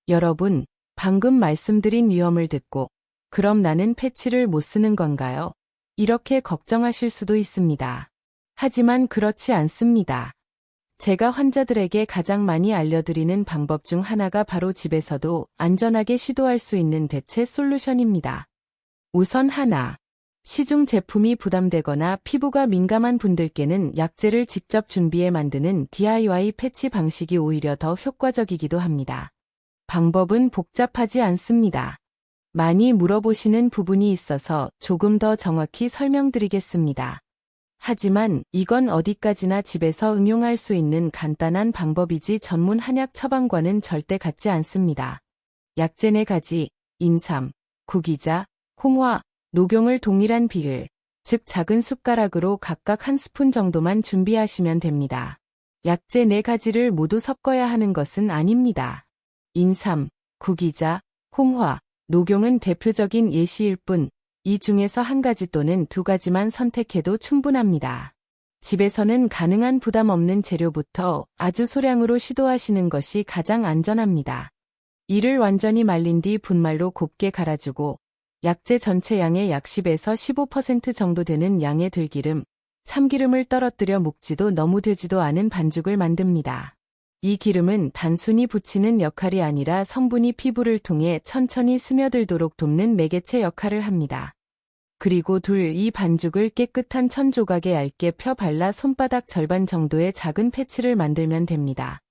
여러분, 방금 말씀드린 위험을 듣고 그럼 나는 패치를 못 쓰는 건가요? 이렇게 걱정하실 수도 있습니다. 하지만 그렇지 않습니다. 제가 환자들에게 가장 많이 알려드리는 방법 중 하나가 바로 집에서도 안전하게 시도할 수 있는 대체 솔루션입니다. 우선 하나, 시중 제품이 부담되거나 피부가 민감한 분들께는 약재를 직접 준비해 만드는 DIY 패치 방식이 오히려 더 효과적이기도 합니다. 방법은 복잡하지 않습니다. 많이 물어보시는 부분이 있어서 조금 더 정확히 설명드리겠습니다. 하지만 이건 어디까지나 집에서 응용할 수 있는 간단한 방법이지 전문 한약 처방과는 절대 같지 않습니다. 약재 4가지, 인삼, 구기자, 홍화, 녹용을 동일한 비율, 즉 작은 숟가락으로 각각 한 스푼 정도만 준비하시면 됩니다. 약재 4가지를 모두 섞어야 하는 것은 아닙니다. 인삼, 구기자, 홍화, 녹용은 대표적인 예시일 뿐, 이 중에서 한 가지 또는 2가지만 선택해도 충분합니다. 집에서는 가능한 부담 없는 재료부터 아주 소량으로 시도하시는 것이 가장 안전합니다. 이를 완전히 말린 뒤 분말로 곱게 갈아주고 약재 전체 양의 약 10에서 15% 정도 되는 양의 들기름, 참기름을 떨어뜨려 묵지도 너무 되지도 않은 반죽을 만듭니다. 이 기름은 단순히 붙이는 역할이 아니라 성분이 피부를 통해 천천히 스며들도록 돕는 매개체 역할을 합니다. 그리고 이 반죽을 깨끗한 천 조각에 얇게 펴 발라 손바닥 절반 정도의 작은 패치를 만들면 됩니다.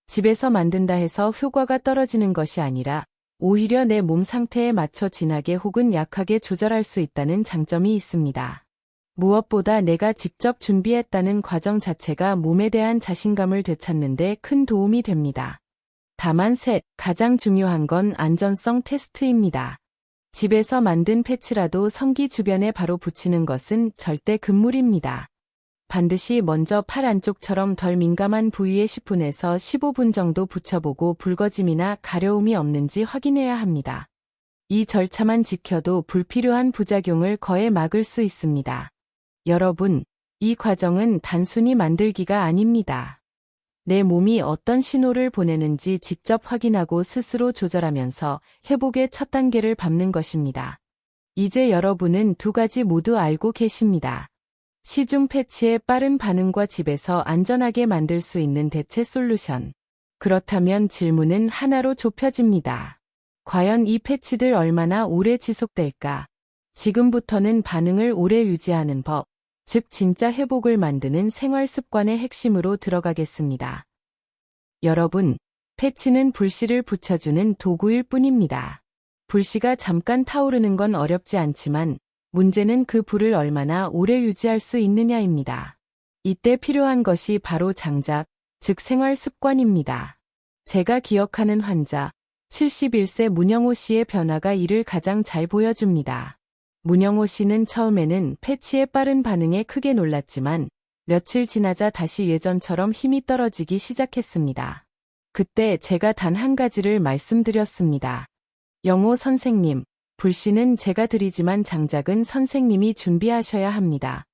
집에서 만든다 해서 효과가 떨어지는 것이 아니라 오히려 내 몸 상태에 맞춰 진하게 혹은 약하게 조절할 수 있다는 장점이 있습니다. 무엇보다 내가 직접 준비했다는 과정 자체가 몸에 대한 자신감을 되찾는 데 큰 도움이 됩니다. 다만 가장 중요한 건 안전성 테스트입니다. 집에서 만든 패치라도 성기 주변에 바로 붙이는 것은 절대 금물입니다. 반드시 먼저 팔 안쪽처럼 덜 민감한 부위에 10분에서 15분 정도 붙여보고 붉어짐이나 가려움이 없는지 확인해야 합니다. 이 절차만 지켜도 불필요한 부작용을 거의 막을 수 있습니다. 여러분, 이 과정은 단순히 만들기가 아닙니다. 내 몸이 어떤 신호를 보내는지 직접 확인하고 스스로 조절하면서 회복의 첫 단계를 밟는 것입니다. 이제 여러분은 2가지 모두 알고 계십니다. 시중 패치의 빠른 반응과 집에서 안전하게 만들 수 있는 대체 솔루션. 그렇다면 질문은 하나로 좁혀집니다. 과연 이 패치들 얼마나 오래 지속될까? 지금부터는 반응을 오래 유지하는 법, 즉 진짜 회복을 만드는 생활 습관의 핵심으로 들어가겠습니다. 여러분, 패치는 불씨를 붙여주는 도구일 뿐입니다. 불씨가 잠깐 타오르는 건 어렵지 않지만 문제는 그 불을 얼마나 오래 유지할 수 있느냐입니다. 이때 필요한 것이 바로 장작, 즉 생활 습관입니다. 제가 기억하는 환자, 71세 문영호 씨의 변화가 이를 가장 잘 보여줍니다. 문영호 씨는 처음에는 패치의 빠른 반응에 크게 놀랐지만 며칠 지나자 다시 예전처럼 힘이 떨어지기 시작했습니다. 그때 제가 단 한 가지를 말씀드렸습니다. 영호 선생님, 불씨는 제가 드리지만 장작은 선생님이 준비하셔야 합니다.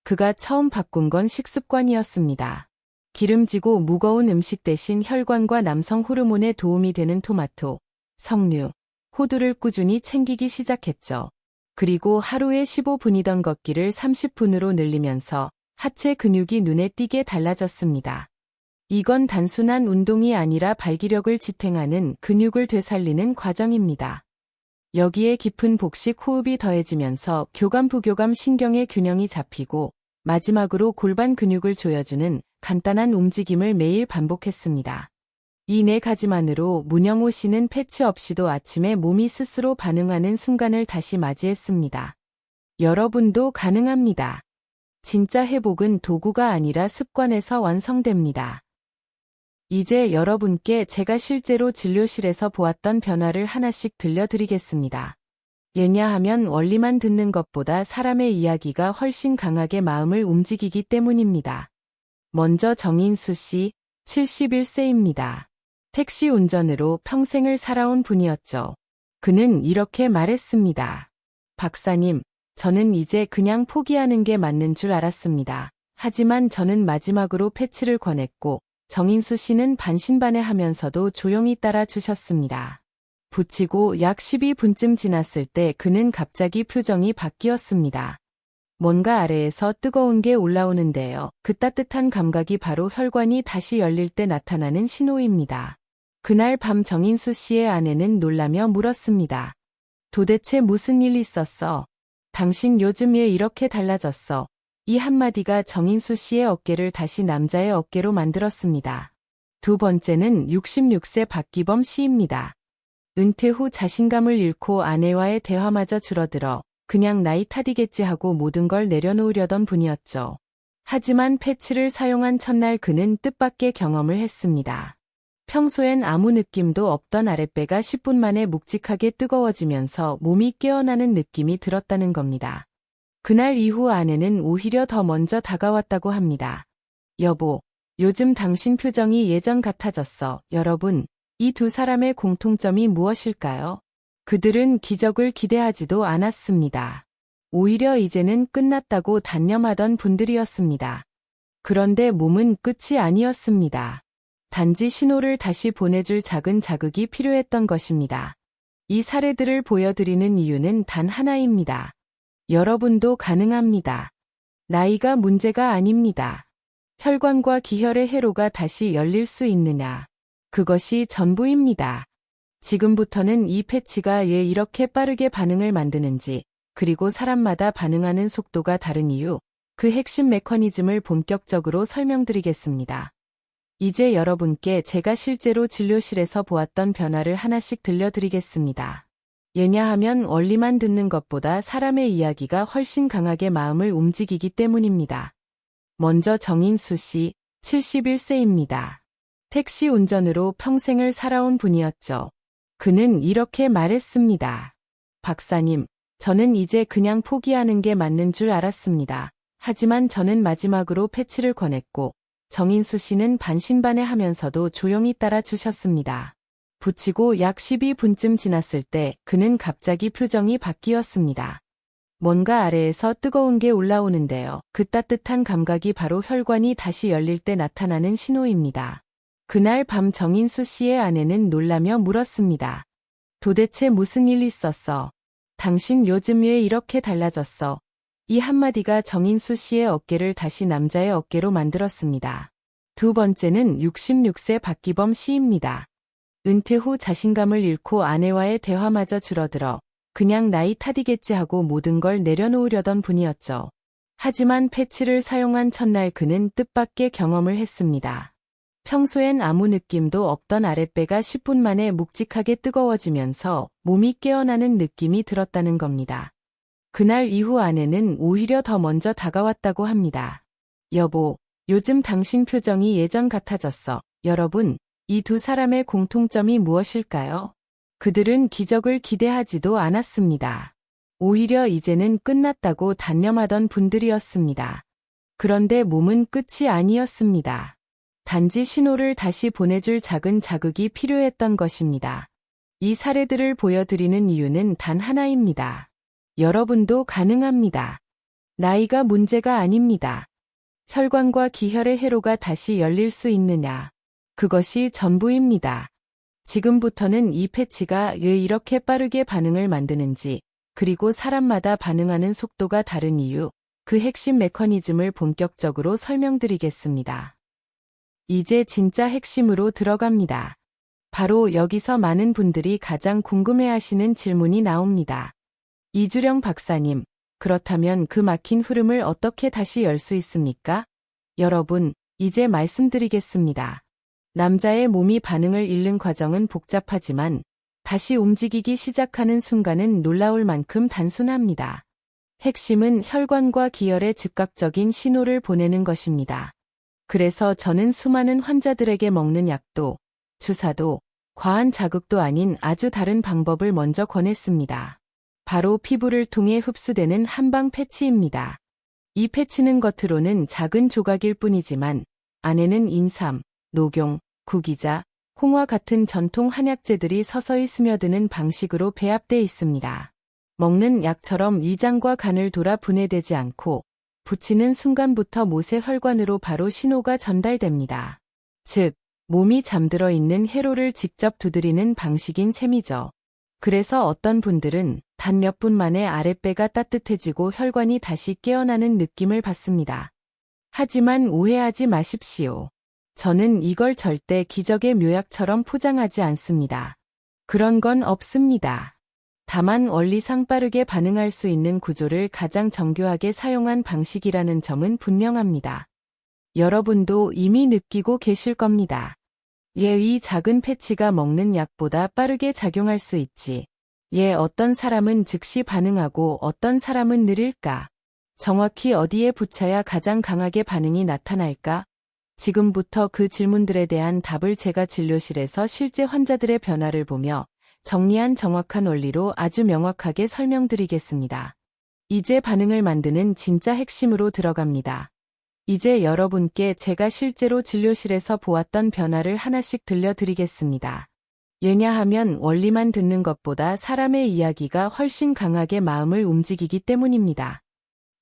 그가 처음 바꾼 건 식습관이었습니다. 기름지고 무거운 음식 대신 혈관과 남성 호르몬에 도움이 되는 토마토, 석류, 호두를 꾸준히 챙기기 시작했죠. 그리고 하루에 15분이던 걷기를 30분으로 늘리면서 하체 근육이 눈에 띄게 달라졌습니다. 이건 단순한 운동이 아니라 발기력을 지탱하는 근육을 되살리는 과정입니다. 여기에 깊은 복식 호흡이 더해지면서 교감-부교감 신경의 균형이 잡히고 마지막으로 골반 근육을 조여주는 간단한 움직임을 매일 반복했습니다. 이 4가지만으로 문영호 씨는 패치 없이도 아침에 몸이 스스로 반응하는 순간을 다시 맞이했습니다. 여러분도 가능합니다. 진짜 회복은 도구가 아니라 습관에서 완성됩니다. 이제 여러분께 제가 실제로 진료실에서 보았던 변화를 하나씩 들려드리겠습니다. 왜냐하면 원리만 듣는 것보다 사람의 이야기가 훨씬 강하게 마음을 움직이기 때문입니다. 먼저 정인수 씨, 71세입니다. 택시 운전으로 평생을 살아온 분이었죠. 그는 이렇게 말했습니다. 박사님, 저는 이제 그냥 포기하는 게 맞는 줄 알았습니다. 하지만 저는 마지막으로 패치를 권했고 정인수 씨는 반신반의하면서도 조용히 따라 주셨습니다. 붙이고 약 12분쯤 지났을 때 그는 갑자기 표정이 바뀌었습니다. 뭔가 아래에서 뜨거운 게 올라오는데요. 그 따뜻한 감각이 바로 혈관이 다시 열릴 때 나타나는 신호입니다. 그날 밤 정인수 씨의 아내는 놀라며 물었습니다. 도대체 무슨 일 있었어? 당신 요즘 왜 이렇게 달라졌어? 이 한마디가 정인수 씨의 어깨를 다시 남자의 어깨로 만들었습니다. 두 번째는 66세 박기범 씨입니다. 은퇴 후 자신감을 잃고 아내와의 대화마저 줄어들어 그냥 나이 탓이겠지 하고 모든 걸 내려놓으려던 분이었죠. 하지만 패치를 사용한 첫날 그는 뜻밖의 경험을 했습니다. 평소엔 아무 느낌도 없던 아랫배가 10분 만에 묵직하게 뜨거워지면서 몸이 깨어나는 느낌이 들었다는 겁니다. 그날 이후 아내는 오히려 더 먼저 다가왔다고 합니다. 여보, 요즘 당신 표정이 예전 같아졌어. 여러분, 이 두 사람의 공통점이 무엇일까요? 그들은 기적을 기대하지도 않았습니다. 오히려 이제는 끝났다고 단념하던 분들이었습니다. 그런데 몸은 끝이 아니었습니다. 단지 신호를 다시 보내줄 작은 자극이 필요했던 것입니다. 이 사례들을 보여드리는 이유는 단 하나입니다. 여러분도 가능합니다. 나이가 문제가 아닙니다. 혈관과 기혈의 회로가 다시 열릴 수 있느냐. 그것이 전부입니다. 지금부터는 이 패치가 왜 이렇게 빠르게 반응을 만드는지, 그리고 사람마다 반응하는 속도가 다른 이유, 그 핵심 메커니즘을 본격적으로 설명드리겠습니다. 이제 여러분께 제가 실제로 진료실에서 보았던 변화를 하나씩 들려드리겠습니다. 왜냐하면 원리만 듣는 것보다 사람의 이야기가 훨씬 강하게 마음을 움직이기 때문입니다. 먼저 정인수 씨, 71세입니다. 택시 운전으로 평생을 살아온 분이었죠. 그는 이렇게 말했습니다. 박사님, 저는 이제 그냥 포기하는 게 맞는 줄 알았습니다. 하지만 저는 마지막으로 패치를 권했고, 정인수 씨는 반신반의하면서도 조용히 따라 주셨습니다. 붙이고 약 12분쯤 지났을 때 그는 갑자기 표정이 바뀌었습니다. 뭔가 아래에서 뜨거운 게 올라오는데요. 그 따뜻한 감각이 바로 혈관이 다시 열릴 때 나타나는 신호입니다. 그날 밤 정인수 씨의 아내는 놀라며 물었습니다. 도대체 무슨 일 있었어? 당신 요즘 왜 이렇게 달라졌어? 이 한마디가 정인수 씨의 어깨를 다시 남자의 어깨로 만들었습니다. 두 번째는 66세 박기범 씨입니다. 은퇴 후 자신감을 잃고 아내와의 대화마저 줄어들어 그냥 나이 탓이겠지 하고 모든 걸 내려놓으려던 분이었죠. 하지만 패치를 사용한 첫날 그는 뜻밖의 경험을 했습니다. 평소엔 아무 느낌도 없던 아랫배가 10분 만에 묵직하게 뜨거워지면서 몸이 깨어나는 느낌이 들었다는 겁니다. 그날 이후 아내는 오히려 더 먼저 다가왔다고 합니다. 여보, 요즘 당신 표정이 예전 같아졌어. 여러분, 이 두 사람의 공통점이 무엇일까요? 그들은 기적을 기대하지도 않았습니다. 오히려 이제는 끝났다고 단념하던 분들이었습니다. 그런데 몸은 끝이 아니었습니다. 단지 신호를 다시 보내줄 작은 자극이 필요했던 것입니다. 이 사례들을 보여드리는 이유는 단 하나입니다. 여러분도 가능합니다. 나이가 문제가 아닙니다. 혈관과 기혈의 회로가 다시 열릴 수 있느냐. 그것이 전부입니다. 지금부터는 이 패치가 왜 이렇게 빠르게 반응을 만드는지, 그리고 사람마다 반응하는 속도가 다른 이유, 그 핵심 메커니즘을 본격적으로 설명드리겠습니다. 이제 진짜 핵심으로 들어갑니다. 바로 여기서 많은 분들이 가장 궁금해하시는 질문이 나옵니다. 이주령 박사님, 그렇다면 그 막힌 흐름을 어떻게 다시 열 수 있습니까? 여러분, 이제 말씀드리겠습니다. 남자의 몸이 반응을 잃는 과정은 복잡하지만 다시 움직이기 시작하는 순간은 놀라울 만큼 단순합니다. 핵심은 혈관과 기혈의 즉각적인 신호를 보내는 것입니다. 그래서 저는 수많은 환자들에게 먹는 약도, 주사도, 과한 자극도 아닌 아주 다른 방법을 먼저 권했습니다. 바로 피부를 통해 흡수되는 한방 패치입니다. 이 패치는 겉으로는 작은 조각일 뿐이지만 안에는 인삼, 녹용, 구기자, 홍화 같은 전통 한약재들이 서서히 스며드는 방식으로 배합돼 있습니다. 먹는 약처럼 위장과 간을 돌아 분해되지 않고 붙이는 순간부터 모세 혈관으로 바로 신호가 전달됩니다. 즉, 몸이 잠들어 있는 회로를 직접 두드리는 방식인 셈이죠. 그래서 어떤 분들은 단 몇 분 만에 아랫배가 따뜻해지고 혈관이 다시 깨어나는 느낌을 받습니다. 하지만 오해하지 마십시오. 저는 이걸 절대 기적의 묘약처럼 포장하지 않습니다. 그런 건 없습니다. 다만 원리상 빠르게 반응할 수 있는 구조를 가장 정교하게 사용한 방식이라는 점은 분명합니다. 여러분도 이미 느끼고 계실 겁니다. 이 작은 패치가 먹는 약보다 빠르게 작용할 수 있지. 어떤 사람은 즉시 반응하고 어떤 사람은 느릴까? 정확히 어디에 붙여야 가장 강하게 반응이 나타날까? 지금부터 그 질문들에 대한 답을 제가 진료실에서 실제 환자들의 변화를 보며 정리한 정확한 원리로 아주 명확하게 설명드리겠습니다. 이제 반응을 만드는 진짜 핵심으로 들어갑니다. 이제 여러분께 제가 실제로 진료실에서 보았던 변화를 하나씩 들려드리겠습니다. 왜냐하면 원리만 듣는 것보다 사람의 이야기가 훨씬 강하게 마음을 움직이기 때문입니다.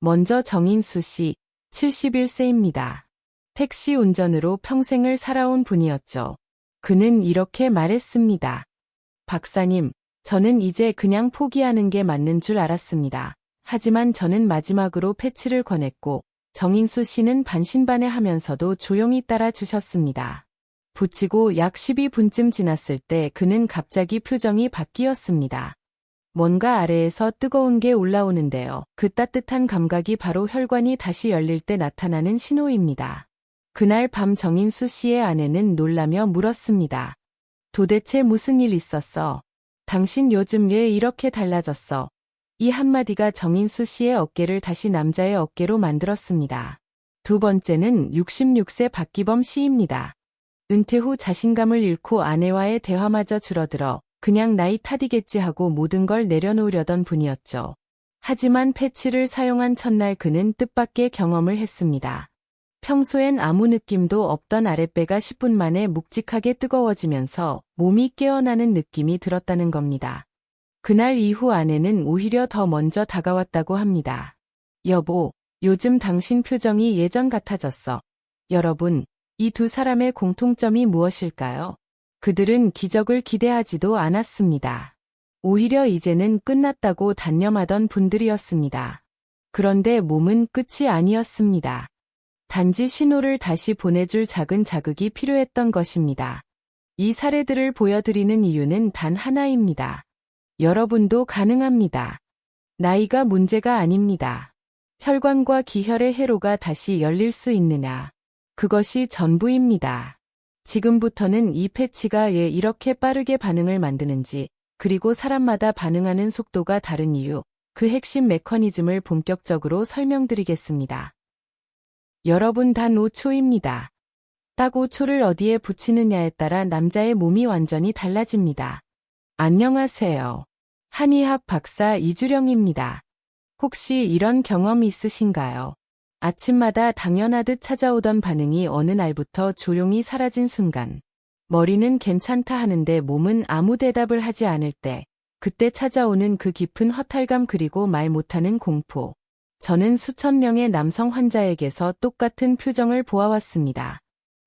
먼저 정인수 씨, 71세입니다. 택시 운전으로 평생을 살아온 분이었죠. 그는 이렇게 말했습니다. 박사님, 저는 이제 그냥 포기하는 게 맞는 줄 알았습니다. 하지만 저는 마지막으로 패치를 권했고, 정인수 씨는 반신반의하면서도 조용히 따라 주셨습니다. 붙이고 약 12분쯤 지났을 때 그는 갑자기 표정이 바뀌었습니다. 뭔가 아래에서 뜨거운 게 올라오는데요. 그 따뜻한 감각이 바로 혈관이 다시 열릴 때 나타나는 신호입니다. 그날 밤 정인수 씨의 아내는 놀라며 물었습니다. 도대체 무슨 일 있었어? 당신 요즘 왜 이렇게 달라졌어? 이 한마디가 정인수 씨의 어깨를 다시 남자의 어깨로 만들었습니다. 두 번째는 66세 박기범 씨입니다. 은퇴 후 자신감을 잃고 아내와의 대화마저 줄어들어 그냥 나이 탓이겠지 하고 모든 걸 내려놓으려던 분이었죠. 하지만 패치를 사용한 첫날 그는 뜻밖의 경험을 했습니다. 평소엔 아무 느낌도 없던 아랫배가 10분 만에 묵직하게 뜨거워지면서 몸이 깨어나는 느낌이 들었다는 겁니다. 그날 이후 아내는 오히려 더 먼저 다가왔다고 합니다. 여보, 요즘 당신 표정이 예전 같아졌어. 여러분, 이 두 사람의 공통점이 무엇일까요? 그들은 기적을 기대하지도 않았습니다. 오히려 이제는 끝났다고 단념하던 분들이었습니다. 그런데 몸은 끝이 아니었습니다. 단지 신호를 다시 보내줄 작은 자극이 필요했던 것입니다. 이 사례들을 보여드리는 이유는 단 하나입니다. 여러분도 가능합니다. 나이가 문제가 아닙니다. 혈관과 기혈의 회로가 다시 열릴 수 있느냐. 그것이 전부입니다. 지금부터는 이 패치가 왜 이렇게 빠르게 반응을 만드는지, 그리고 사람마다 반응하는 속도가 다른 이유, 그 핵심 메커니즘을 본격적으로 설명드리겠습니다. 여러분 단 5초입니다. 딱 5초를 어디에 붙이느냐에 따라 남자의 몸이 완전히 달라집니다. 안녕하세요. 한의학 박사 이주령입니다. 혹시 이런 경험 있으신가요? 아침마다 당연하듯 찾아오던 반응이 어느 날부터 조용히 사라진 순간, 머리는 괜찮다 하는데 몸은 아무 대답을 하지 않을 때, 그때 찾아오는 그 깊은 허탈감 그리고 말 못하는 공포. 저는 수천 명의 남성 환자에게서 똑같은 표정을 보아왔습니다.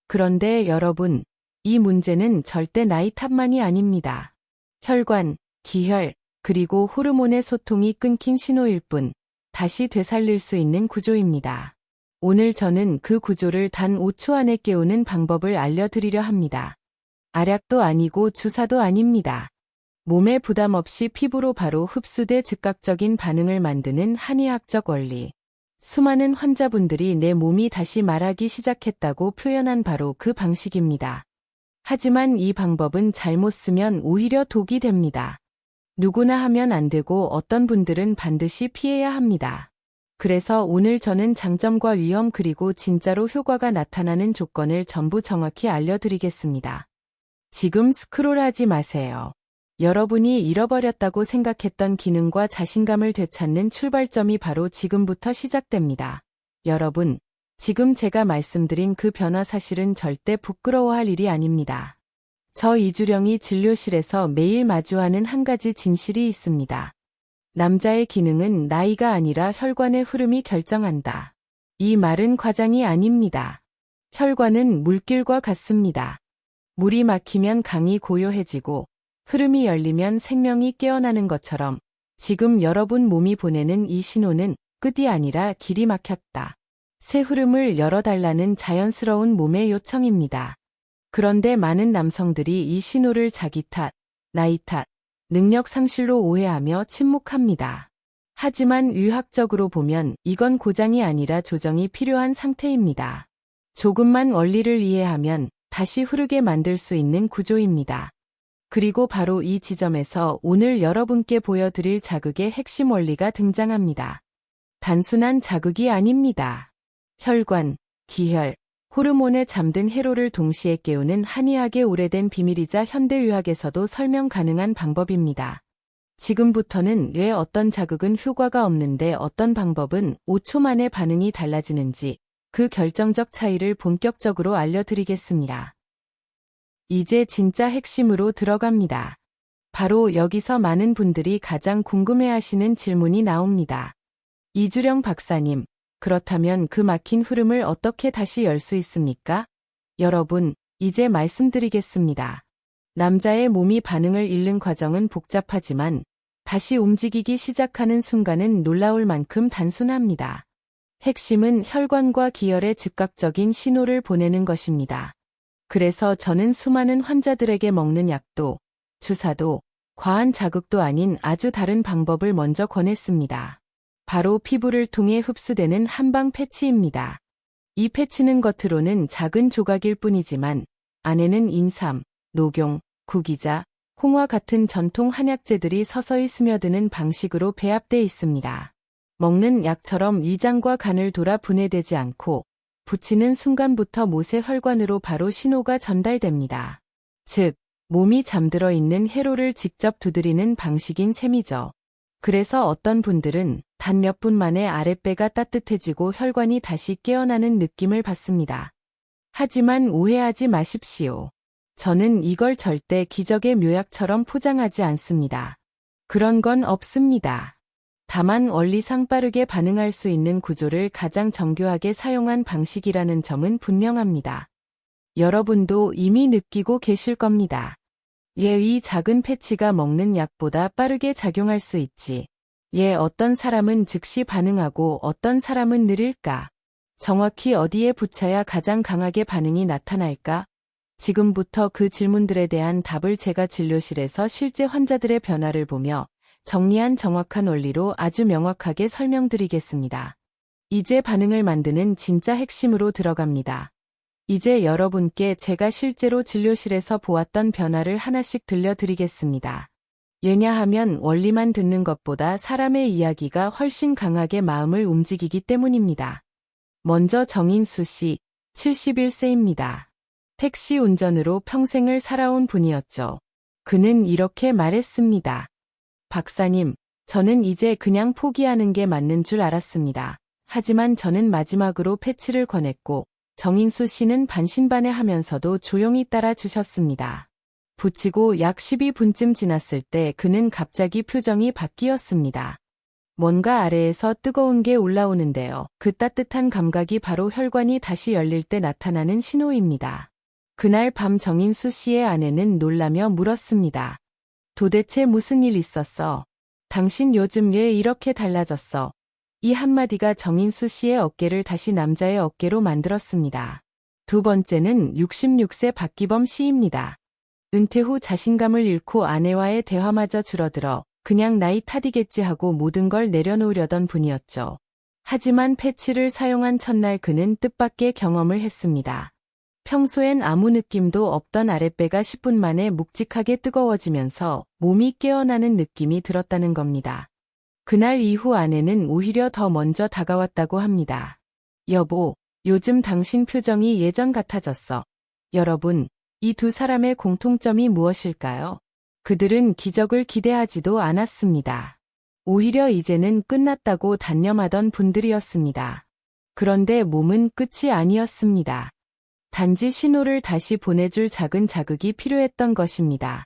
그런데 여러분, 이 문제는 절대 나이 탓만이 아닙니다. 혈관, 기혈, 그리고 호르몬의 소통이 끊긴 신호일 뿐, 다시 되살릴 수 있는 구조입니다. 오늘 저는 그 구조를 단 5초 안에 깨우는 방법을 알려드리려 합니다. 알약도 아니고 주사도 아닙니다. 몸에 부담 없이 피부로 바로 흡수돼 즉각적인 반응을 만드는 한의학적 원리. 수많은 환자분들이 내 몸이 다시 말하기 시작했다고 표현한 바로 그 방식입니다. 하지만 이 방법은 잘못 쓰면 오히려 독이 됩니다. 누구나 하면 안 되고 어떤 분들은 반드시 피해야 합니다. 그래서 오늘 저는 장점과 위험 그리고 진짜로 효과가 나타나는 조건을 전부 정확히 알려드리겠습니다. 지금 스크롤하지 마세요. 여러분이 잃어버렸다고 생각했던 기능과 자신감을 되찾는 출발점이 바로 지금부터 시작됩니다. 여러분, 지금 제가 말씀드린 그 변화 사실은 절대 부끄러워할 일이 아닙니다. 저 이주령이 진료실에서 매일 마주하는 한 가지 진실이 있습니다. 남자의 기능은 나이가 아니라 혈관의 흐름이 결정한다. 이 말은 과장이 아닙니다. 혈관은 물길과 같습니다. 물이 막히면 강이 고요해지고 흐름이 열리면 생명이 깨어나는 것처럼 지금 여러분 몸이 보내는 이 신호는 끝이 아니라 길이 막혔다. 새 흐름을 열어달라는 자연스러운 몸의 요청입니다. 그런데 많은 남성들이 이 신호를 자기 탓, 나이 탓, 능력 상실로 오해하며 침묵합니다. 하지만 의학적으로 보면 이건 고장이 아니라 조정이 필요한 상태입니다. 조금만 원리를 이해하면 다시 흐르게 만들 수 있는 구조입니다. 그리고 바로 이 지점에서 오늘 여러분께 보여드릴 자극의 핵심 원리가 등장합니다. 단순한 자극이 아닙니다. 혈관, 기혈, 호르몬에 잠든 회로를 동시에 깨우는 한의학의 오래된 비밀이자 현대의학에서도 설명 가능한 방법입니다. 지금부터는 왜 어떤 자극은 효과가 없는데 어떤 방법은 5초 만에 반응이 달라지는지 그 결정적 차이를 본격적으로 알려드리겠습니다. 이제 진짜 핵심으로 들어갑니다. 바로 여기서 많은 분들이 가장 궁금해하시는 질문이 나옵니다. 이주령 박사님, 그렇다면 그 막힌 흐름을 어떻게 다시 열 수 있습니까? 여러분, 이제 말씀드리겠습니다. 남자의 몸이 반응을 잃는 과정은 복잡하지만 다시 움직이기 시작하는 순간은 놀라울 만큼 단순합니다. 핵심은 혈관과 기혈의 즉각적인 신호를 보내는 것입니다. 그래서 저는 수많은 환자들에게 먹는 약도, 주사도, 과한 자극도 아닌 아주 다른 방법을 먼저 권했습니다. 바로 피부를 통해 흡수되는 한방 패치입니다. 이 패치는 겉으로는 작은 조각일 뿐이지만 안에는 인삼, 녹용, 구기자, 홍화 같은 전통 한약재들이 서서히 스며드는 방식으로 배합돼 있습니다. 먹는 약처럼 위장과 간을 돌아 분해되지 않고 붙이는 순간부터 못의 혈관으로 바로 신호가 전달됩니다. 즉, 몸이 잠들어 있는 회로를 직접 두드리는 방식인 셈이죠. 그래서 어떤 분들은 단 몇 분 만에 아랫배가 따뜻해지고 혈관이 다시 깨어나는 느낌을 받습니다. 하지만 오해하지 마십시오. 저는 이걸 절대 기적의 묘약처럼 포장하지 않습니다. 그런 건 없습니다. 다만 원리상 빠르게 반응할 수 있는 구조를 가장 정교하게 사용한 방식이라는 점은 분명합니다. 여러분도 이미 느끼고 계실 겁니다. 이 작은 패치가 먹는 약보다 빠르게 작용할 수 있지. 어떤 사람은 즉시 반응하고 어떤 사람은 느릴까? 정확히 어디에 붙여야 가장 강하게 반응이 나타날까? 지금부터 그 질문들에 대한 답을 제가 진료실에서 실제 환자들의 변화를 보며 정리한 정확한 원리로 아주 명확하게 설명드리겠습니다. 이제 반응을 만드는 진짜 핵심으로 들어갑니다. 이제 여러분께 제가 실제로 진료실에서 보았던 변화를 하나씩 들려드리겠습니다. 왜냐하면 원리만 듣는 것보다 사람의 이야기가 훨씬 강하게 마음을 움직이기 때문입니다. 먼저 정인수 씨, 71세입니다. 택시 운전으로 평생을 살아온 분이었죠. 그는 이렇게 말했습니다. 박사님, 저는 이제 그냥 포기하는 게 맞는 줄 알았습니다. 하지만 저는 마지막으로 패치를 권했고 정인수 씨는 반신반의하면서도 조용히 따라 주셨습니다. 붙이고 약 12분쯤 지났을 때 그는 갑자기 표정이 바뀌었습니다. 뭔가 아래에서 뜨거운 게 올라오는데요. 그 따뜻한 감각이 바로 혈관이 다시 열릴 때 나타나는 신호입니다. 그날 밤 정인수 씨의 아내는 놀라며 물었습니다. 도대체 무슨 일 있었어? 당신 요즘 왜 이렇게 달라졌어? 이 한마디가 정인수 씨의 어깨를 다시 남자의 어깨로 만들었습니다. 두 번째는 66세 박기범 씨입니다. 은퇴 후 자신감을 잃고 아내와의 대화마저 줄어들어 그냥 나이 탓이겠지 하고 모든 걸 내려놓으려던 분이었죠. 하지만 패치를 사용한 첫날 그는 뜻밖의 경험을 했습니다. 평소엔 아무 느낌도 없던 아랫배가 10분 만에 묵직하게 뜨거워지면서 몸이 깨어나는 느낌이 들었다는 겁니다. 그날 이후 아내는 오히려 더 먼저 다가왔다고 합니다. 여보, 요즘 당신 표정이 예전 같아졌어. 여러분, 이 두 사람의 공통점이 무엇일까요? 그들은 기적을 기대하지도 않았습니다. 오히려 이제는 끝났다고 단념하던 분들이었습니다. 그런데 몸은 끝이 아니었습니다. 단지 신호를 다시 보내줄 작은 자극이 필요했던 것입니다.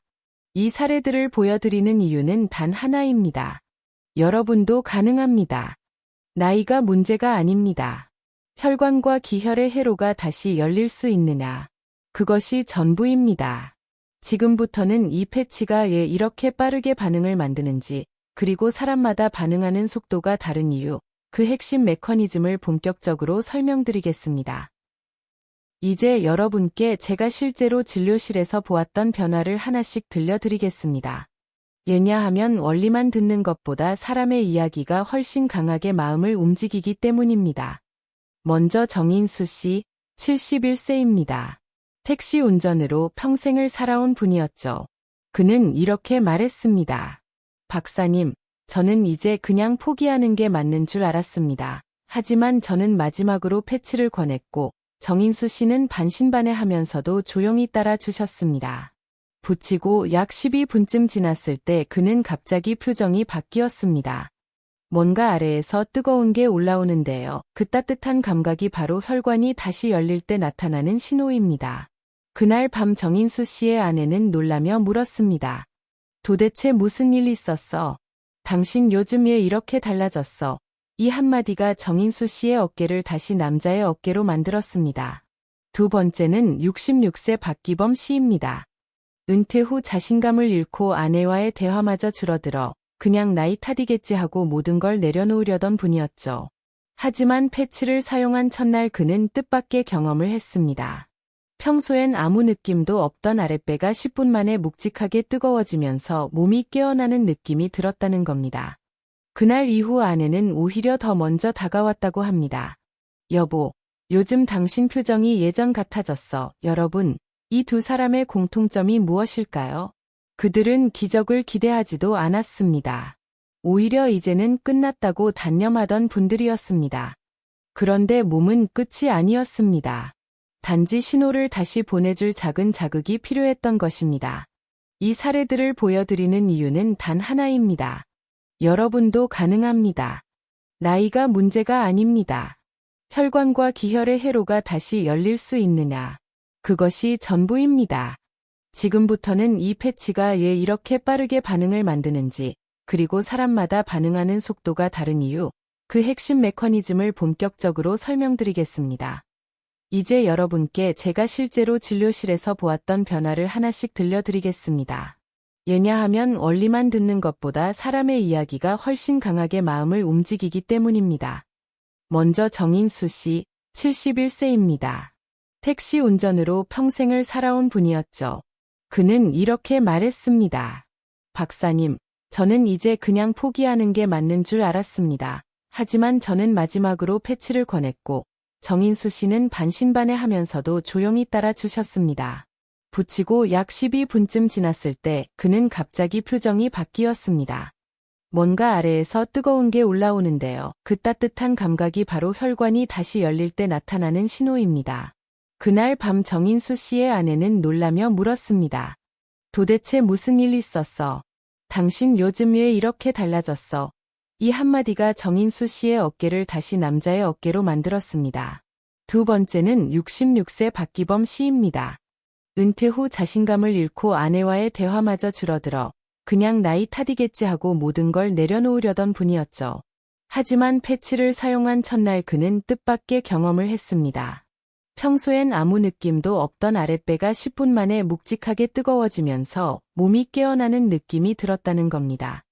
이 사례들을 보여드리는 이유는 단 하나입니다. 여러분도 가능합니다. 나이가 문제가 아닙니다. 혈관과 기혈의 회로가 다시 열릴 수 있느냐. 그것이 전부입니다. 지금부터는 이 패치가 왜 이렇게 빠르게 반응을 만드는지, 그리고 사람마다 반응하는 속도가 다른 이유, 그 핵심 메커니즘을 본격적으로 설명드리겠습니다. 이제 여러분께 제가 실제로 진료실에서 보았던 변화를 하나씩 들려드리겠습니다. 왜냐하면 원리만 듣는 것보다 사람의 이야기가 훨씬 강하게 마음을 움직이기 때문입니다. 먼저 정인수 씨, 71세입니다. 택시 운전으로 평생을 살아온 분이었죠. 그는 이렇게 말했습니다. 박사님, 저는 이제 그냥 포기하는 게 맞는 줄 알았습니다. 하지만 저는 마지막으로 패치를 권했고, 정인수 씨는 반신반의하면서도 조용히 따라 주셨습니다. 붙이고 약 12분쯤 지났을 때 그는 갑자기 표정이 바뀌었습니다. 뭔가 아래에서 뜨거운 게 올라오는데요. 그 따뜻한 감각이 바로 혈관이 다시 열릴 때 나타나는 신호입니다. 그날 밤 정인수 씨의 아내는 놀라며 물었습니다. 도대체 무슨 일 있었어? 당신 요즘 왜 이렇게 달라졌어? 이 한마디가 정인수 씨의 어깨를 다시 남자의 어깨로 만들었습니다. 두 번째는 66세 박기범 씨입니다. 은퇴 후 자신감을 잃고 아내와의 대화마저 줄어들어 그냥 나이 탓이겠지 하고 모든 걸 내려놓으려던 분이었죠. 하지만 패치를 사용한 첫날 그는 뜻밖의 경험을 했습니다. 평소엔 아무 느낌도 없던 아랫배가 10분 만에 묵직하게 뜨거워지면서 몸이 깨어나는 느낌이 들었다는 겁니다. 그날 이후 아내는 오히려 더 먼저 다가왔다고 합니다. 여보, 요즘 당신 표정이 예전 같아졌어. 여러분, 이 두 사람의 공통점이 무엇일까요? 그들은 기적을 기대하지도 않았습니다. 오히려 이제는 끝났다고 단념하던 분들이었습니다. 그런데 몸은 끝이 아니었습니다. 단지 신호를 다시 보내줄 작은 자극이 필요했던 것입니다. 이 사례들을 보여드리는 이유는 단 하나입니다. 여러분도 가능합니다. 나이가 문제가 아닙니다. 혈관과 기혈의 회로가 다시 열릴 수 있느냐. 그것이 전부입니다. 지금부터는 이 패치가 왜 이렇게 빠르게 반응을 만드는지, 그리고 사람마다 반응하는 속도가 다른 이유, 그 핵심 메커니즘을 본격적으로 설명드리겠습니다. 이제 여러분께 제가 실제로 진료실에서 보았던 변화를 하나씩 들려드리겠습니다. 왜냐하면 원리만 듣는 것보다 사람의 이야기가 훨씬 강하게 마음을 움직이기 때문입니다. 먼저 정인수 씨, 71세입니다. 택시 운전으로 평생을 살아온 분이었죠. 그는 이렇게 말했습니다. 박사님, 저는 이제 그냥 포기하는 게 맞는 줄 알았습니다. 하지만 저는 마지막으로 패치를 권했고, 정인수 씨는 반신반의하면서도 조용히 따라 주셨습니다. 붙이고 약 12분쯤 지났을 때 그는 갑자기 표정이 바뀌었습니다. 뭔가 아래에서 뜨거운 게 올라오는데요. 그 따뜻한 감각이 바로 혈관이 다시 열릴 때 나타나는 신호입니다. 그날 밤 정인수 씨의 아내는 놀라며 물었습니다. 도대체 무슨 일 있었어? 당신 요즘 왜 이렇게 달라졌어? 이 한마디가 정인수 씨의 어깨를 다시 남자의 어깨로 만들었습니다. 두 번째는 66세 박기범 씨입니다. 은퇴 후 자신감을 잃고 아내와의 대화마저 줄어들어 그냥 나이 탓이겠지 하고 모든 걸 내려놓으려던 분이었죠. 하지만 패치를 사용한 첫날 그는 뜻밖의 경험을 했습니다. 평소엔 아무 느낌도 없던 아랫배가 10분 만에 묵직하게 뜨거워지면서 몸이 깨어나는 느낌이 들었다는 겁니다.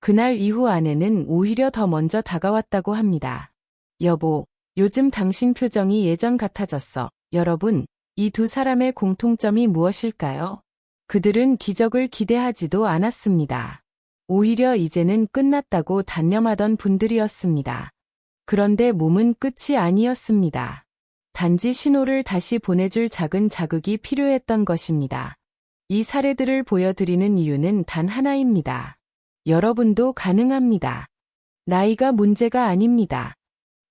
그날 이후 아내는 오히려 더 먼저 다가왔다고 합니다. 여보, 요즘 당신 표정이 예전 같아졌어. 여러분, 이 두 사람의 공통점이 무엇일까요? 그들은 기적을 기대하지도 않았습니다. 오히려 이제는 끝났다고 단념하던 분들이었습니다. 그런데 몸은 끝이 아니었습니다. 단지 신호를 다시 보내줄 작은 자극이 필요했던 것입니다. 이 사례들을 보여드리는 이유는 단 하나입니다. 여러분도 가능합니다. 나이가 문제가 아닙니다.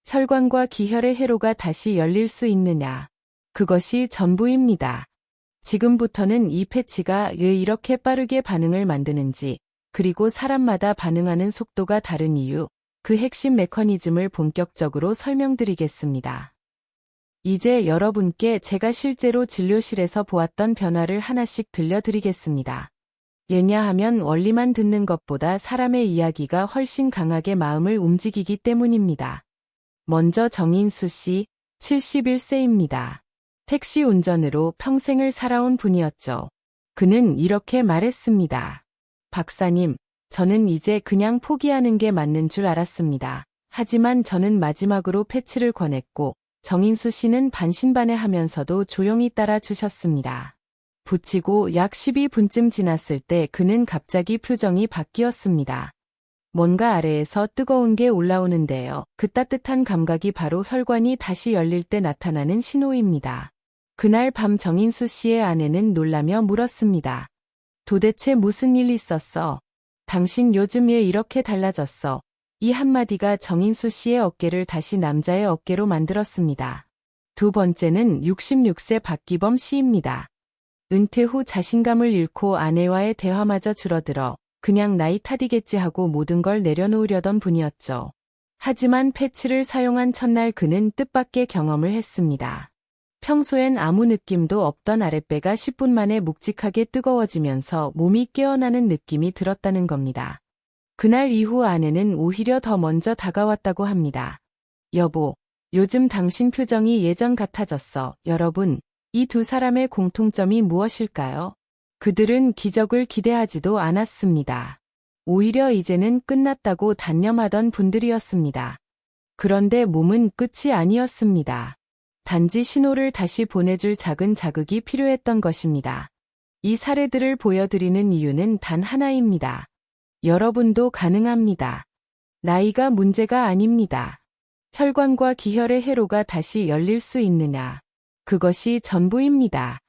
혈관과 기혈의 회로가 다시 열릴 수 있느냐. 그것이 전부입니다. 지금부터는 이 패치가 왜 이렇게 빠르게 반응을 만드는지, 그리고 사람마다 반응하는 속도가 다른 이유, 그 핵심 메커니즘을 본격적으로 설명드리겠습니다. 이제 여러분께 제가 실제로 진료실에서 보았던 변화를 하나씩 들려드리겠습니다. 왜냐하면 원리만 듣는 것보다 사람의 이야기가 훨씬 강하게 마음을 움직이기 때문입니다. 먼저 정인수 씨, 71세입니다. 택시 운전으로 평생을 살아온 분이었죠. 그는 이렇게 말했습니다. 박사님, 저는 이제 그냥 포기하는 게 맞는 줄 알았습니다. 하지만 저는 마지막으로 패치를 권했고 정인수 씨는 반신반의하면서도 조용히 따라 주셨습니다. 붙이고 약 12분쯤 지났을 때 그는 갑자기 표정이 바뀌었습니다. 뭔가 아래에서 뜨거운 게 올라오는데요. 그 따뜻한 감각이 바로 혈관이 다시 열릴 때 나타나는 신호입니다. 그날 밤 정인수 씨의 아내는 놀라며 물었습니다. 도대체 무슨 일 있었어? 당신 요즘 왜 이렇게 달라졌어? 이 한마디가 정인수 씨의 어깨를 다시 남자의 어깨로 만들었습니다. 두 번째는 66세 박기범 씨입니다. 은퇴 후 자신감을 잃고 아내와의 대화마저 줄어들어 그냥 나이 탓이겠지 하고 모든 걸 내려놓으려던 분이었죠. 하지만 패치를 사용한 첫날 그는 뜻밖의 경험을 했습니다. 평소엔 아무 느낌도 없던 아랫배가 10분 만에 묵직하게 뜨거워지면서 몸이 깨어나는 느낌이 들었다는 겁니다. 그날 이후 아내는 오히려 더 먼저 다가왔다고 합니다. 여보, 요즘 당신 표정이 예전 같아졌어. 여러분, 이 두 사람의 공통점이 무엇일까요? 그들은 기적을 기대하지도 않았습니다. 오히려 이제는 끝났다고 단념하던 분들이었습니다. 그런데 몸은 끝이 아니었습니다. 단지 신호를 다시 보내줄 작은 자극이 필요했던 것입니다. 이 사례들을 보여드리는 이유는 단 하나입니다. 여러분도 가능합니다. 나이가 문제가 아닙니다. 혈관과 기혈의 회로가 다시 열릴 수 있느냐. 그것이 전부입니다.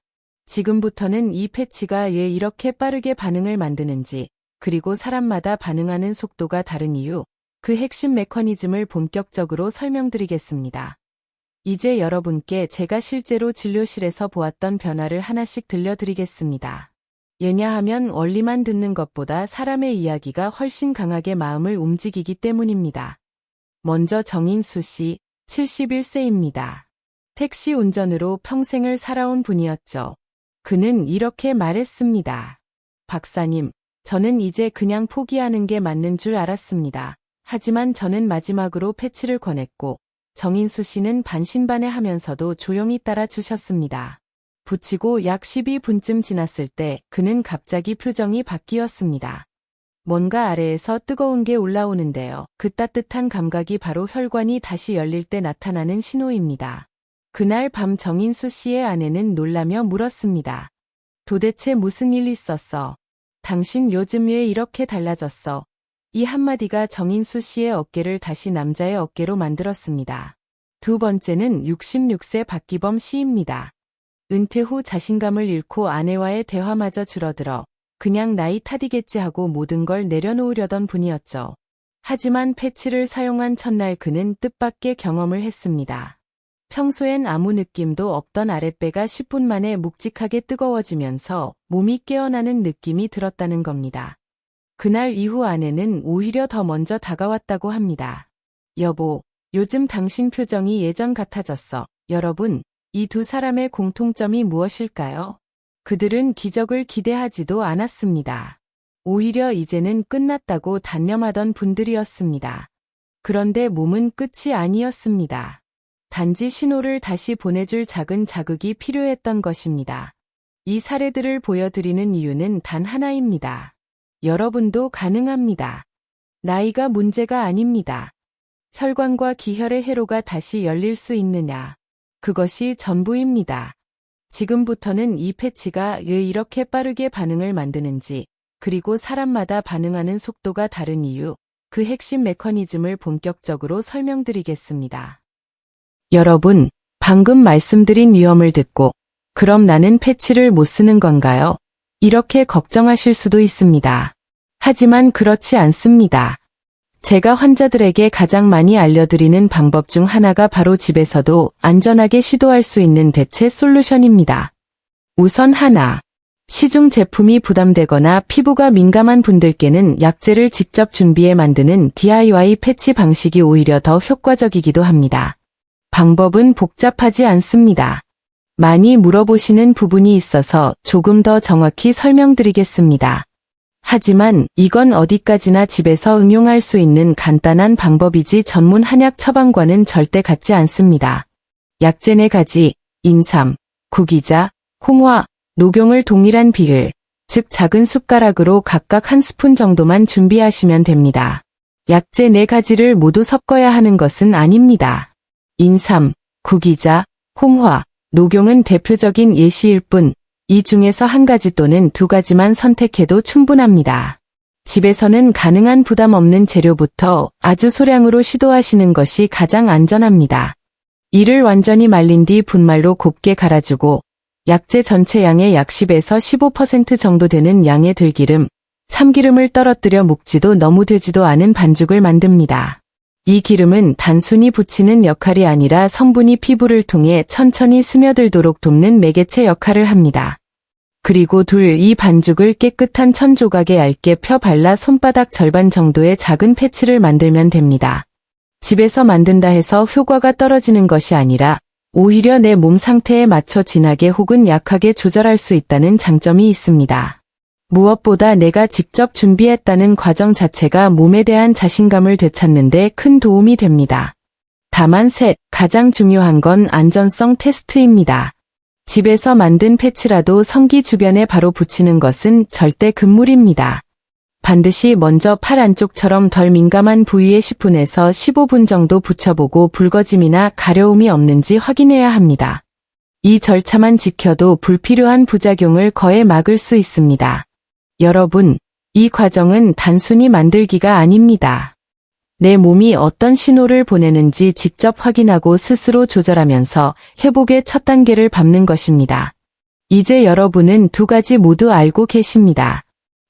지금부터는 이 패치가 왜 이렇게 빠르게 반응을 만드는지, 그리고 사람마다 반응하는 속도가 다른 이유, 그 핵심 메커니즘을 본격적으로 설명드리겠습니다. 이제 여러분께 제가 실제로 진료실에서 보았던 변화를 하나씩 들려드리겠습니다. 왜냐하면 원리만 듣는 것보다 사람의 이야기가 훨씬 강하게 마음을 움직이기 때문입니다. 먼저 정인수 씨, 71세입니다. 택시 운전으로 평생을 살아온 분이었죠. 그는 이렇게 말했습니다. 박사님, 저는 이제 그냥 포기하는 게 맞는 줄 알았습니다. 하지만 저는 마지막으로 패치를 권했고 정인수 씨는 반신반의하면서도 조용히 따라 주셨습니다. 붙이고 약 12분쯤 지났을 때 그는 갑자기 표정이 바뀌었습니다. 뭔가 아래에서 뜨거운 게 올라오는데요. 그 따뜻한 감각이 바로 혈관이 다시 열릴 때 나타나는 신호입니다. 그날 밤 정인수 씨의 아내는 놀라며 물었습니다. 도대체 무슨 일 있었어? 당신 요즘 왜 이렇게 달라졌어? 이 한마디가 정인수 씨의 어깨를 다시 남자의 어깨로 만들었습니다. 두 번째는 66세 박기범 씨입니다. 은퇴 후 자신감을 잃고 아내와의 대화마저 줄어들어 그냥 나이 탓이겠지 하고 모든 걸 내려놓으려던 분이었죠. 하지만 패치를 사용한 첫날 그는 뜻밖의 경험을 했습니다. 평소엔 아무 느낌도 없던 아랫배가 10분 만에 묵직하게 뜨거워지면서 몸이 깨어나는 느낌이 들었다는 겁니다. 그날 이후 아내는 오히려 더 먼저 다가왔다고 합니다. 여보, 요즘 당신 표정이 예전 같아졌어. 여러분, 이 두 사람의 공통점이 무엇일까요? 그들은 기적을 기대하지도 않았습니다. 오히려 이제는 끝났다고 단념하던 분들이었습니다. 그런데 몸은 끝이 아니었습니다. 단지 신호를 다시 보내줄 작은 자극이 필요했던 것입니다. 이 사례들을 보여드리는 이유는 단 하나입니다. 여러분도 가능합니다. 나이가 문제가 아닙니다. 혈관과 기혈의 회로가 다시 열릴 수 있느냐. 그것이 전부입니다. 지금부터는 이 패치가 왜 이렇게 빠르게 반응을 만드는지, 그리고 사람마다 반응하는 속도가 다른 이유, 그 핵심 메커니즘을 본격적으로 설명드리겠습니다. 여러분, 방금 말씀드린 위험을 듣고 그럼 나는 패치를 못 쓰는 건가요? 이렇게 걱정하실 수도 있습니다. 하지만 그렇지 않습니다. 제가 환자들에게 가장 많이 알려드리는 방법 중 하나가 바로 집에서도 안전하게 시도할 수 있는 대체 솔루션입니다. 우선 하나, 시중 제품이 부담되거나 피부가 민감한 분들께는 약재를 직접 준비해 만드는 DIY 패치 방식이 오히려 더 효과적이기도 합니다. 방법은 복잡하지 않습니다. 많이 물어보시는 부분이 있어서 조금 더 정확히 설명드리겠습니다. 하지만 이건 어디까지나 집에서 응용할 수 있는 간단한 방법이지 전문 한약 처방과는 절대 같지 않습니다. 약재 4가지, 인삼, 구기자, 홍화, 녹용을 동일한 비율, 즉 작은 숟가락으로 각각 1스푼 정도만 준비하시면 됩니다. 약재 4가지를 모두 섞어야 하는 것은 아닙니다. 인삼, 구기자, 홍화, 녹용은 대표적인 예시일 뿐, 이 중에서 1가지 또는 2가지만 선택해도 충분합니다. 집에서는 가능한 부담 없는 재료부터 아주 소량으로 시도하시는 것이 가장 안전합니다. 이를 완전히 말린 뒤 분말로 곱게 갈아주고 약재 전체 양의 약 10에서 15% 정도 되는 양의 들기름, 참기름을 떨어뜨려 묵지도 너무 되지도 않은 반죽을 만듭니다. 이 기름은 단순히 붙이는 역할이 아니라 성분이 피부를 통해 천천히 스며들도록 돕는 매개체 역할을 합니다. 그리고 이 반죽을 깨끗한 천 조각에 얇게 펴 발라 손바닥 절반 정도의 작은 패치를 만들면 됩니다. 집에서 만든다 해서 효과가 떨어지는 것이 아니라 오히려 내 몸 상태에 맞춰 진하게 혹은 약하게 조절할 수 있다는 장점이 있습니다. 무엇보다 내가 직접 준비했다는 과정 자체가 몸에 대한 자신감을 되찾는 데 큰 도움이 됩니다. 다만 가장 중요한 건 안전성 테스트입니다. 집에서 만든 패치라도 성기 주변에 바로 붙이는 것은 절대 금물입니다. 반드시 먼저 팔 안쪽처럼 덜 민감한 부위에 10분에서 15분 정도 붙여보고 붉어짐이나 가려움이 없는지 확인해야 합니다. 이 절차만 지켜도 불필요한 부작용을 거의 막을 수 있습니다. 여러분, 이 과정은 단순히 만들기가 아닙니다. 내 몸이 어떤 신호를 보내는지 직접 확인하고 스스로 조절하면서 회복의 첫 단계를 밟는 것입니다. 이제 여러분은 2가지 모두 알고 계십니다.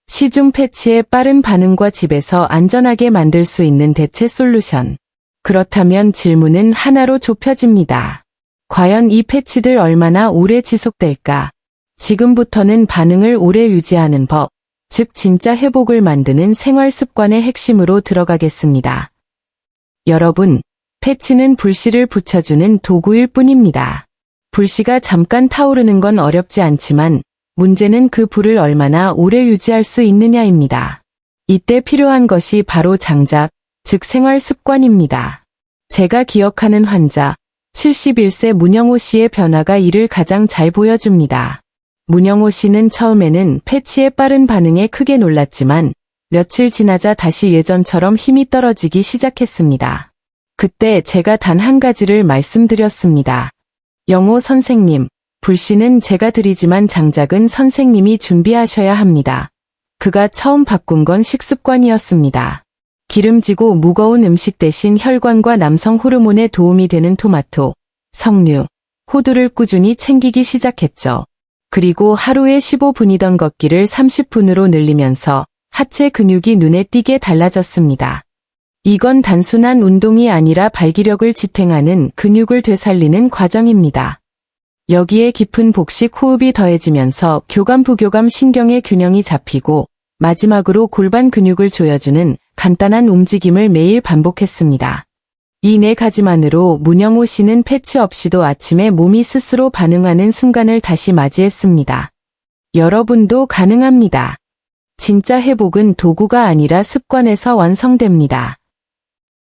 시중 패치의 빠른 반응과 집에서 안전하게 만들 수 있는 대체 솔루션. 그렇다면 질문은 하나로 좁혀집니다. 과연 이 패치들 얼마나 오래 지속될까? 지금부터는 반응을 오래 유지하는 법, 즉 진짜 회복을 만드는 생활 습관의 핵심으로 들어가겠습니다. 여러분, 패치는 불씨를 붙여주는 도구일 뿐입니다. 불씨가 잠깐 타오르는 건 어렵지 않지만 문제는 그 불을 얼마나 오래 유지할 수 있느냐입니다. 이때 필요한 것이 바로 장작, 즉 생활 습관입니다. 제가 기억하는 환자, 71세 문영호 씨의 변화가 이를 가장 잘 보여줍니다. 문영호 씨는 처음에는 패치의 빠른 반응에 크게 놀랐지만 며칠 지나자 다시 예전처럼 힘이 떨어지기 시작했습니다. 그때 제가 단 1가지를 말씀드렸습니다. 영호 선생님, 불씨는 제가 드리지만 장작은 선생님이 준비하셔야 합니다. 그가 처음 바꾼 건 식습관이었습니다. 기름지고 무거운 음식 대신 혈관과 남성 호르몬에 도움이 되는 토마토, 석류, 호두를 꾸준히 챙기기 시작했죠. 그리고 하루에 15분이던 걷기를 30분으로 늘리면서 하체 근육이 눈에 띄게 달라졌습니다. 이건 단순한 운동이 아니라 발기력을 지탱하는 근육을 되살리는 과정입니다. 여기에 깊은 복식 호흡이 더해지면서 교감-부교감 신경의 균형이 잡히고 마지막으로 골반 근육을 조여주는 간단한 움직임을 매일 반복했습니다. 이 4가지만으로 문영호 씨는 패치 없이도 아침에 몸이 스스로 반응하는 순간을 다시 맞이했습니다. 여러분도 가능합니다. 진짜 회복은 도구가 아니라 습관에서 완성됩니다.